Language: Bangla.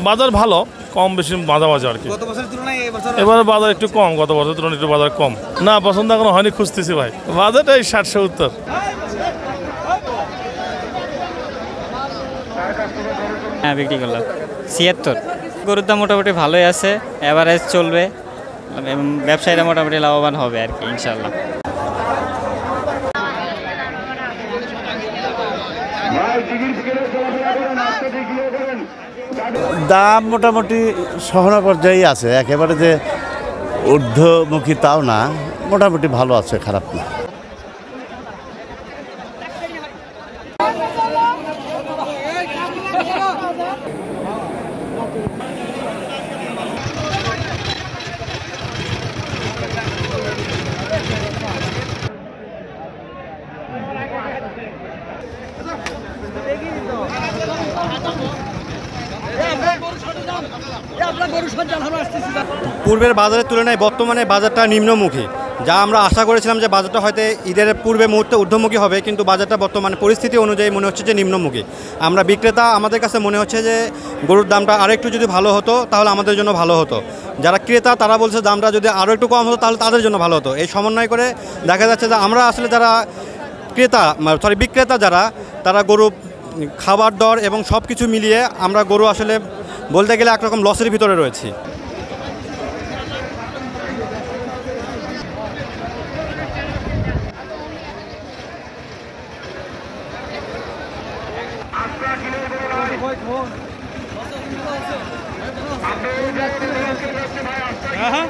বাজার ভালো, কম বেশি মাঝামাঝি আর কি। এবারে বাজার একটু কম, গত বছরের তুলনায় একটু বাজার কম। না, পছন্দ এখনো হয়নি, খুঁজতেছি ভাই। বাজারটা এই 60-70। হ্যাঁ, বিক্রি করলাম 76। গরুর দাম মোটামুটি ভালোই আছে, এভারেজ চলবে এবং ব্যবসায়ীরা মোটামুটি লাভবান হবে আর কি, ইনশাল্লাহ। দাম মোটামুটি সহনা পর্যায়ে আছে, একেবারে যে ঊর্ধ্বমুখী তাও না, মোটামুটি ভালো আছে, খারাপ না। পূর্বের বাজারের তুলনায় বর্তমানে বাজারটা নিম্নমুখী, যা আমরা আশা করেছিলাম যে বাজারটা হয়তো ঈদের পূর্বে মুহূর্তে ঊর্ধ্বমুখী হবে, কিন্তু বাজারটা বর্তমানে পরিস্থিতি অনুযায়ী মনে হচ্ছে যে নিম্নমুখী। আমরা বিক্রেতা, আমাদের কাছে মনে হচ্ছে যে গরুর দামটা আরেকটু যদি ভালো হতো তাহলে আমাদের জন্য ভালো হতো। যারা ক্রেতা তারা বলছে দামটা যদি আরও একটু কম হতো তাহলে তাদের জন্য ভালো হতো। এই সমন্বয় করে দেখা যাচ্ছে যে আমরা আসলে যারা বিক্রেতা যারা, তারা গরু খাবার দর এবং সব কিছু মিলিয়ে আমরা গরু আসলে বলতে গেলে একরকম লসের ভিতরে রয়েছি। হ্যাঁ।